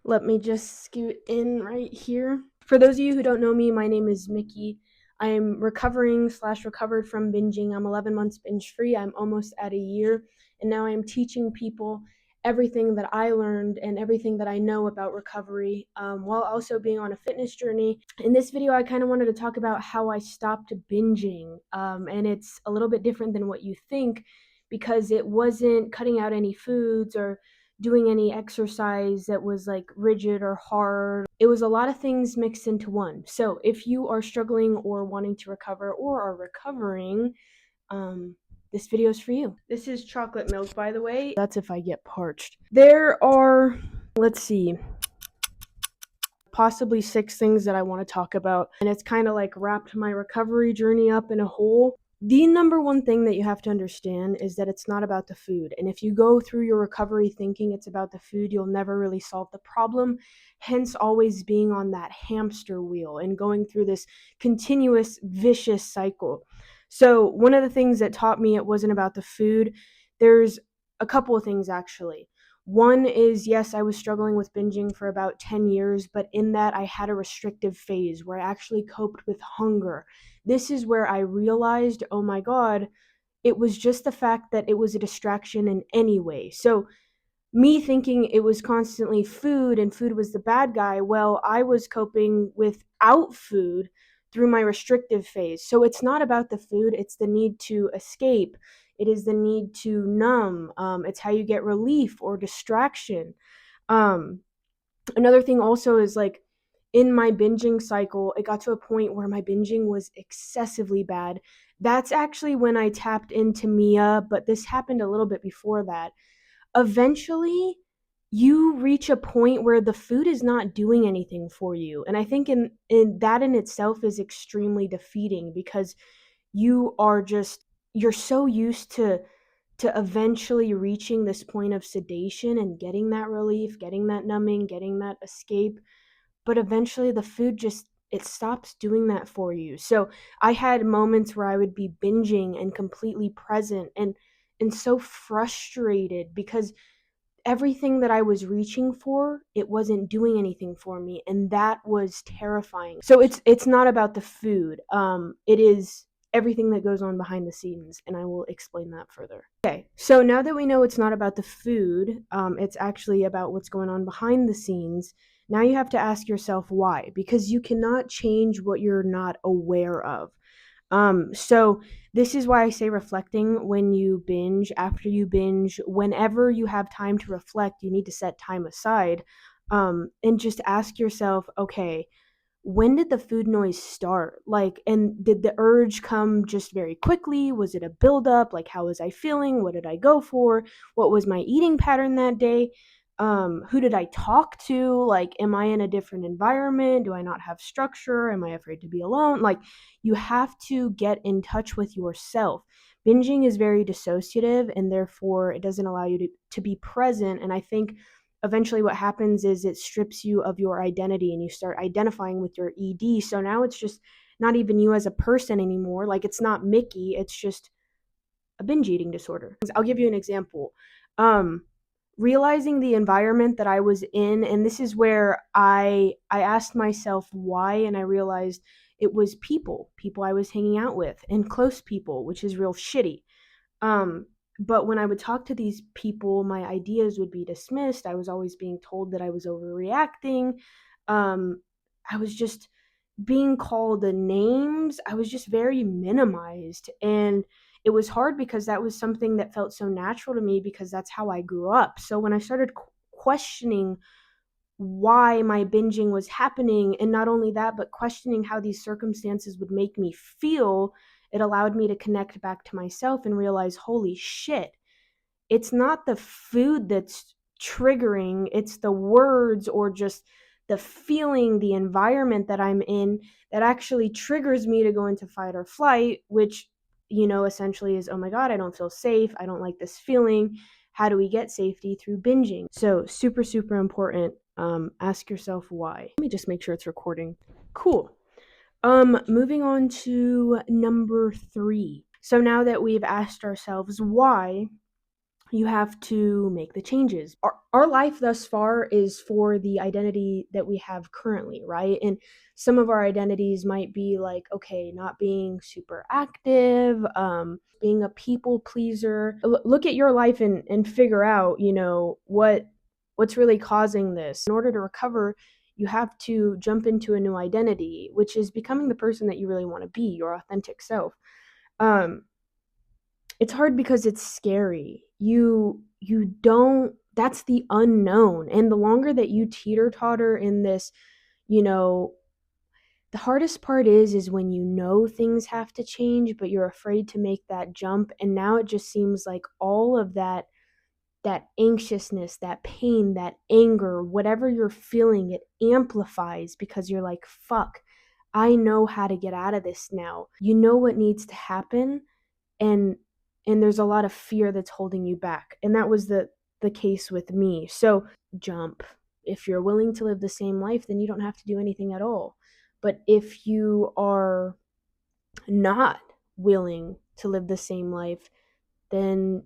Let me just scoot in right here. For those of you who don't know me, my name is Mickey. I'm recovered from binging. I'm 11 months binge free. I'm almost at a year. And now I'm teaching people everything that I learned and everything that I know about recovery, while also being on a fitness journey. In this video, I kind of wanted to talk about how I stopped binging. And it's a little bit different than what you think because it wasn't cutting out any foods or doing any exercise that was like rigid or hard. It was a lot of things mixed into one. So if you are struggling or wanting to recover or are recovering, this video is for you. This is chocolate milk, by the way. That's if I get parched. There are, let's see, possibly 6 things that I want to talk about, and it's kind of like wrapped my recovery journey up in a whole. The number one thing that you have to understand is that it's not about the food. And if you go through your recovery thinking it's about the food, you'll never really solve the problem. Hence, always being on that hamster wheel and going through this continuous vicious cycle. So, one of the things that taught me it wasn't about the food, there's a couple of things actually. One is, yes, I was struggling with binging for about 10 years, but in that I had a restrictive phase where I actually coped with hunger. This is where I realized, oh my God, it was just the fact that it was a distraction in any way. So, me thinking it was constantly food and food was the bad guy, well, I was coping without food through my restrictive phase. So, it's not about the food, it's the need to escape. It is the need to numb. It's how you get relief or distraction. Um, Another thing also is like in my binging cycle, it got to a point where my binging was excessively bad. That's actually when I tapped into Mia, but this happened a little bit before that. Eventually, you reach a point where the food is not doing anything for you. And I think in that in itself is extremely defeating because you are just you're so used to eventually reaching this point of sedation and getting that relief, getting that numbing, getting that escape. But eventually the food just it stops doing that for you. So I had moments where I would be binging and completely present and so frustrated because everything that I was reaching for, it wasn't doing anything for me, and that was terrifying. So it's not about the food. It is everything that goes on behind the scenes, and I will explain that further. Okay, so now that we know it's not about the food, it's actually about what's going on behind the scenes. Now you have to ask yourself why, because you cannot change what you're not aware of. So this is why I say reflecting when you binge, after you binge, whenever you have time to reflect, you need to set time aside, and just ask yourself, okay, when did the food noise start? Like, and did the urge come just very quickly? Was it a buildup? Like, how was I feeling? What did I go for? What was my eating pattern that day? Who did I talk to? Like, am I in a different environment? Do I not have structure? Am I afraid to be alone? Like, you have to get in touch with yourself. Binging is very dissociative, and therefore it doesn't allow you to be present. And I think eventually what happens is it strips you of your identity and you start identifying with your ED. So now it's just not even you as a person anymore. Like, it's not Mickey, it's just a binge eating disorder. I'll give you an example. Realizing the environment that I was in, and this is where I asked myself why, and I realized it was people I was hanging out with, and close people, which is real shitty. Um, but when I would talk to these people, my ideas would be dismissed. I was always being told that I was overreacting. Um, I was just being called the names. I was just very minimized. And it was hard because that was something that felt so natural to me because that's how I grew up. So when I started questioning why my binging was happening, and not only that, but questioning how these circumstances would make me feel, it allowed me to connect back to myself and realize, holy shit, it's not the food that's triggering, it's the words or just the feeling, the environment that I'm in that actually triggers me to go into fight or flight, which, essentially is, oh my God, I don't feel safe. I don't like this feeling. How do we get safety? Through binging. So, super, super important. Ask yourself why. Let me just make sure it's recording. Cool. Moving on to number 3. So now that we've asked ourselves why, you have to make the changes. Our life thus far is for the identity that we have currently, right? And some of our identities might be like, okay, not being super active, being a people pleaser. Look at your life and figure out, what's really causing this. In order to recover, you have to jump into a new identity, which is becoming the person that you really want to be, your authentic self. Um, it's hard because it's scary. You don't That's the unknown. And the longer that you teeter-totter in this, you know, the hardest part is when you know things have to change, but you're afraid to make that jump. And now it just seems like all of that anxiousness, that pain, that anger, whatever you're feeling, it amplifies because you're like, fuck, I know how to get out of this now. You know what needs to happen, and there's a lot of fear that's holding you back. And that was the case with me. So jump. If you're willing to live the same life, then you don't have to do anything at all. But if you are not willing to live the same life, then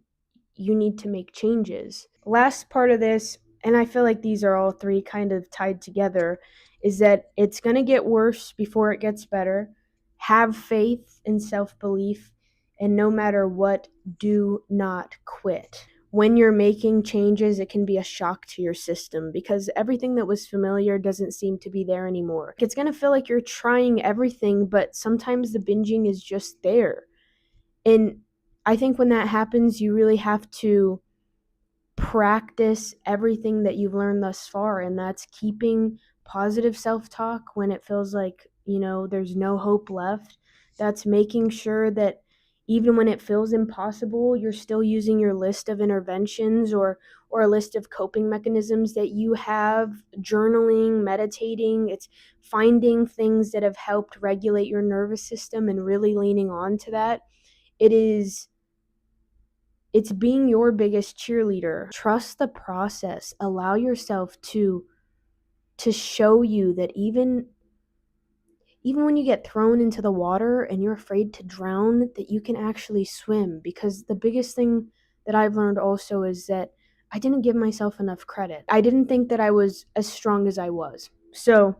you need to make changes. Last part of this, and I feel like these are all three kind of tied together, is that it's going to get worse before it gets better. Have faith and self belief, and no matter what, do not quit. When you're making changes, it can be a shock to your system because everything that was familiar doesn't seem to be there anymore. It's going to feel like you're trying everything, but sometimes the binging is just there. And I think when that happens, you really have to practice everything that you've learned thus far, and that's keeping positive self-talk when it feels like, there's no hope left. That's making sure that even when it feels impossible, you're still using your list of interventions or a list of coping mechanisms that you have. Journaling, meditating, it's finding things that have helped regulate your nervous system and really leaning on to that. It's being your biggest cheerleader. Trust the process. Allow yourself to show you that even when you get thrown into the water and you're afraid to drown, that you can actually swim. Because the biggest thing that I've learned also is that I didn't give myself enough credit. I didn't think that I was as strong as I was. So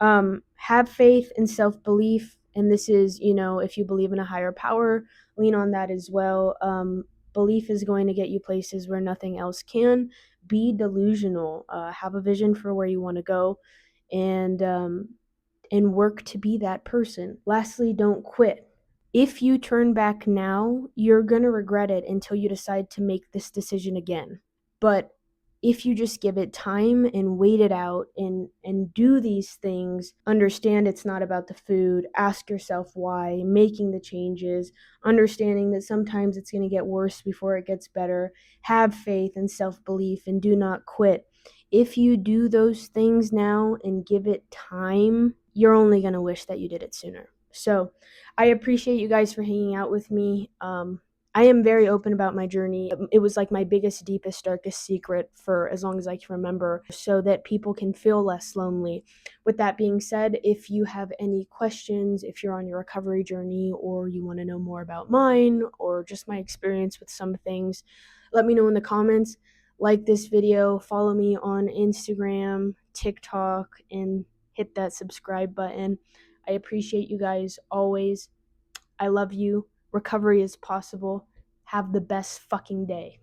have faith and self-belief. And this is, if you believe in a higher power, lean on that as well. Belief is going to get you places where nothing else can. Be delusional. Have a vision for where you want to go, and work to be that person. Lastly, don't quit. If you turn back now, you're going to regret it until you decide to make this decision again. But if you just give it time and wait it out and do these things, understand it's not about the food, ask yourself why, making the changes, understanding that sometimes it's going to get worse before it gets better, have faith and self-belief, and do not quit. If you do those things now and give it time, you're only going to wish that you did it sooner. So I appreciate you guys for hanging out with me. I am very open about my journey. It was like my biggest, deepest, darkest secret for as long as I can remember, so that people can feel less lonely. With that being said, if you have any questions, if you're on your recovery journey, or you want to know more about mine or just my experience with some things, let me know in the comments. Like this video, follow me on Instagram, TikTok, and hit that subscribe button. I appreciate you guys always. I love you. Recovery is possible. Have the best fucking day.